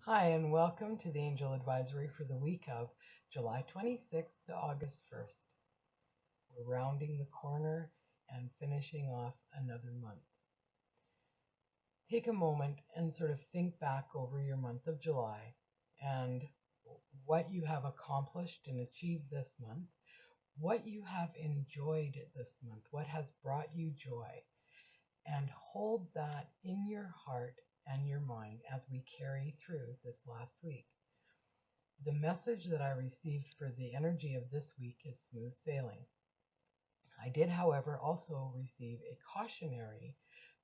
Hi, and welcome to the Angel Advisory for the week of July 26th to August 1st. We're rounding the corner and finishing off another month. Take a moment and sort of think back over your month of July and what you have accomplished and achieved this month, what you have enjoyed this month, what has brought you joy, and hold that in your heart and your mind as we carry through this last week. The message that I received for the energy of this week is smooth sailing. I did, however, also receive a cautionary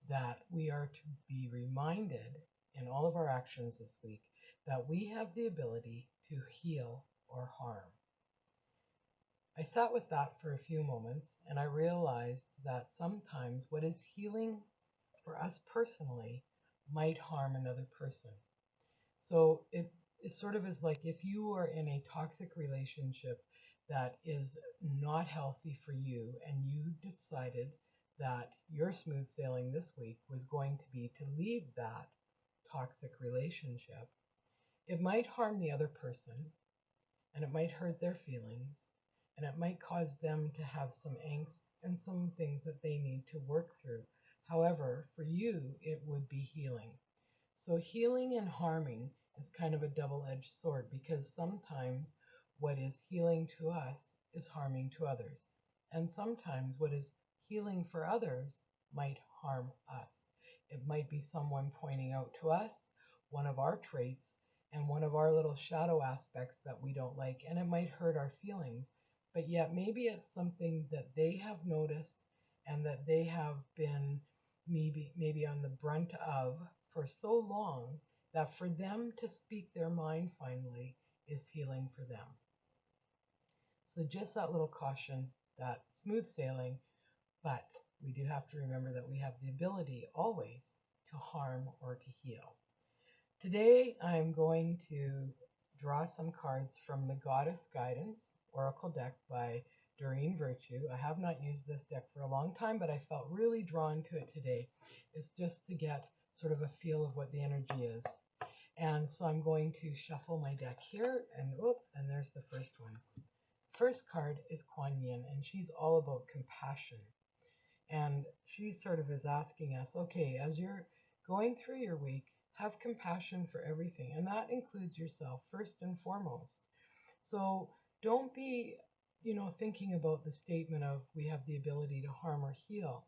that we are to be reminded in all of our actions this week that we have the ability to heal or harm. I sat with that for a few moments and I realized that sometimes what is healing for us personally might harm another person. So it sort of is like if you are in a toxic relationship that is not healthy for you and you decided that your smooth sailing this week was going to be to leave that toxic relationship, it might harm the other person and it might hurt their feelings and it might cause them to have some angst and some things that they need to work through. However, for you, it would be healing. So healing and harming is kind of a double-edged sword because sometimes what is healing to us is harming to others. And sometimes what is healing for others might harm us. It might be someone pointing out to us one of our traits and one of our little shadow aspects that we don't like, and it might hurt our feelings. But yet maybe it's something that they have noticed and that they have been maybe on the brunt of for so long that for them to speak their mind finally is healing for them. So just that little caution, that smooth sailing, but we do have to remember that we have the ability always to harm or to heal. Today I'm going to draw some cards from the Goddess Guidance Oracle deck by Doreen Virtue. I have not used this deck for a long time, but I felt really drawn to it today. It's just to get sort of a feel of what the energy is. And so I'm going to shuffle my deck here, and there's the first one. First card is Kuan Yin, and she's all about compassion. And she sort of is asking us, okay, as you're going through your week, have compassion for everything, and that includes yourself first and foremost. So don't be, thinking about the statement of we have the ability to harm or heal.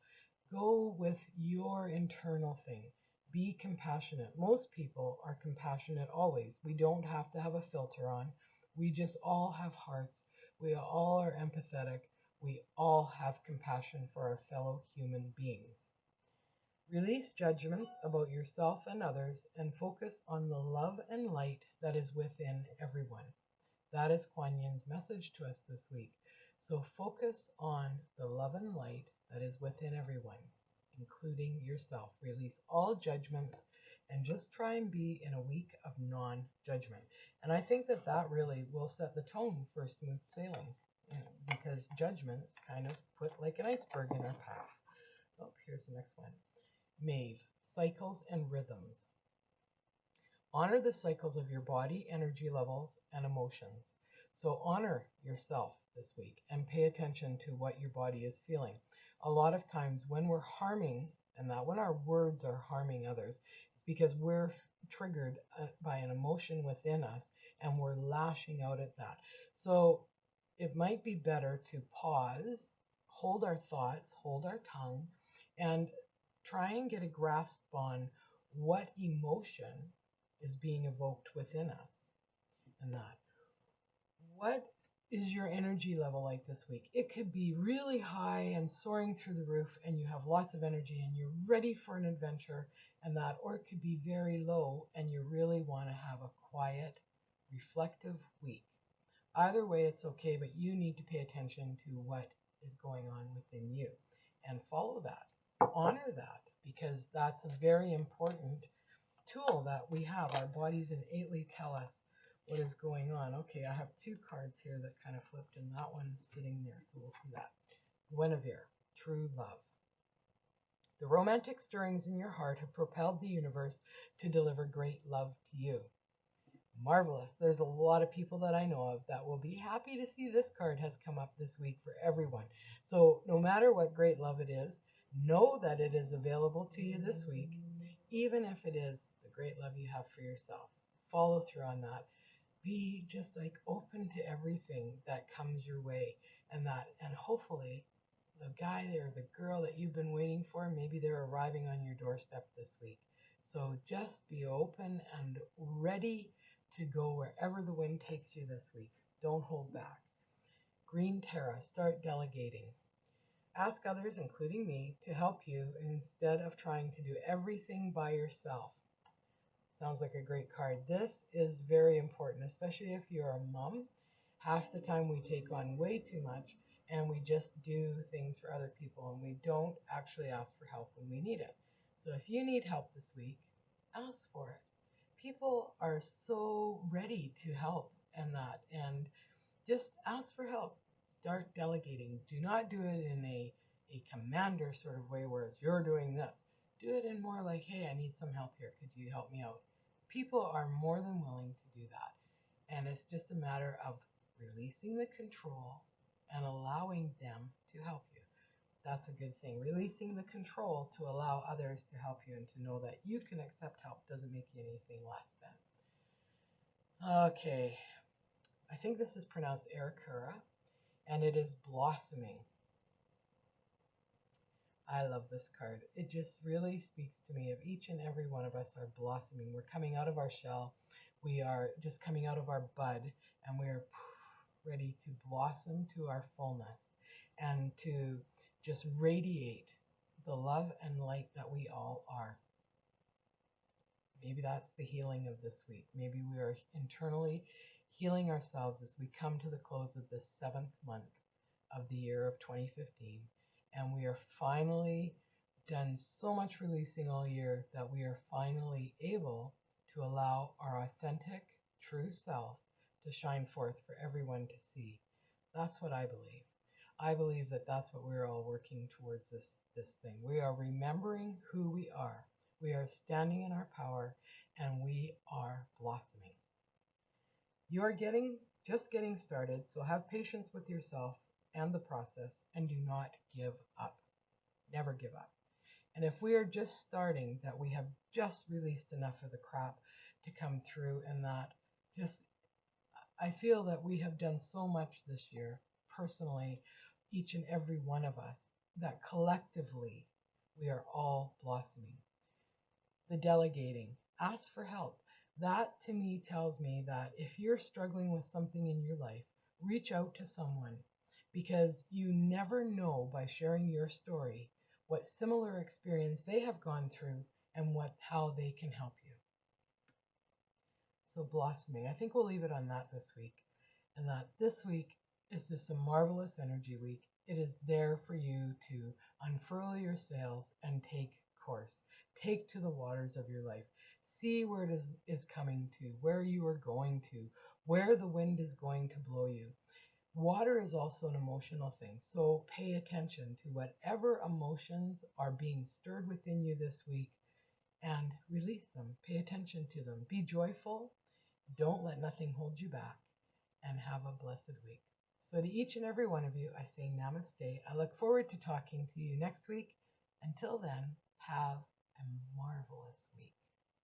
Go with your internal thing. Be compassionate. Most people are compassionate always. We don't have to have a filter on. We just all have hearts. We all are empathetic. We all have compassion for our fellow human beings. Release judgments about yourself and others and focus on the love and light that is within everyone. That is Kuan Yin's message to us this week. So focus on the love and light that is within everyone, including yourself. Release all judgments and just try and be in a week of non-judgment. And I think that that really will set the tone for smooth sailing, because judgments kind of put like an iceberg in our path. Oh, here's the next one. Maeve, cycles and rhythms. Honor the cycles of your body, energy levels, and emotions. So honor yourself this week and pay attention to what your body is feeling. A lot of times when we're harming, and that when our words are harming others, it's because we're triggered by an emotion within us and we're lashing out at that. So it might be better to pause, hold our thoughts, hold our tongue, and try and get a grasp on what emotion is being evoked within us and that. What is your energy level like this week? It could be really high and soaring through the roof and you have lots of energy and you're ready for an adventure and that, or it could be very low and you really want to have a quiet, reflective week. Either way, it's okay, but you need to pay attention to what is going on within you and follow that, honor that, because that's a very important tool that we have. Our bodies innately tell us what is going on. Okay, I have two cards here that kind of flipped, and that one's sitting there, so we'll see that. Guinevere, true love. The romantic stirrings in your heart have propelled the universe to deliver great love to you. Marvelous. There's a lot of people that I know of that will be happy to see this card has come up this week for everyone. So no matter what great love it is, know that it is available to you this week, even if it is the great love you have for yourself. Follow through on that. Be just like open to everything that comes your way, and hopefully the guy or the girl that you've been waiting for, maybe they're arriving on your doorstep this week. So just be open and ready to go wherever the wind takes you this week. Don't hold back. Green Terra, start delegating. Ask others, including me, to help you instead of trying to do everything by yourself. Sounds like a great card. This is very important, especially if you're a mom. Half the time we take on way too much and we just do things for other people and we don't actually ask for help when we need it. So if you need help this week, ask for it. People are so ready to help and just ask for help. Start delegating. Do not do it in a commander sort of way where it's you're doing this. Do it in more like, hey, I need some help here. Could you help me out? People are more than willing to do that. And it's just a matter of releasing the control and allowing them to help you. That's a good thing. Releasing the control to allow others to help you and to know that you can accept help doesn't make you anything less than. Okay, I think this is pronounced Arakura, and it is blossoming. I love this card. It just really speaks to me of each and every one of us are blossoming. We're coming out of our shell. We are just coming out of our bud, and we are ready to blossom to our fullness and to just radiate the love and light that we all are. Maybe that's the healing of this week. Maybe we are internally healing ourselves as we come to the close of this 7th month of the year of 2015. And we are finally done so much releasing all year that we are finally able to allow our authentic, true self to shine forth for everyone to see. That's what I believe. I believe that that's what we're all working towards this thing. We are remembering who we are. We are standing in our power and we are blossoming. You are just getting started, so have patience with yourself and the process and do not give up. Never give up. And if we are just starting, that we have just released enough of the crap to come through and that just I feel that we have done so much this year, personally, each and every one of us, that collectively we are all blossoming. The delegating, ask for help. That to me tells me that if you're struggling with something in your life, reach out to someone because you never know by sharing your story what similar experience they have gone through and how they can help you. So blossoming. I think we'll leave it on that this week. And that this week is just a marvelous energy week. It is there for you to unfurl your sails and take course. Take to the waters of your life. See where it is coming to, where you are going to, where the wind is going to blow you. Water is also an emotional thing, so pay attention to whatever emotions are being stirred within you this week and release them. Pay attention to them. Be joyful. Don't let nothing hold you back and have a blessed week. So to each and every one of you, I say namaste. I look forward to talking to you next week. Until then, have a marvelous week.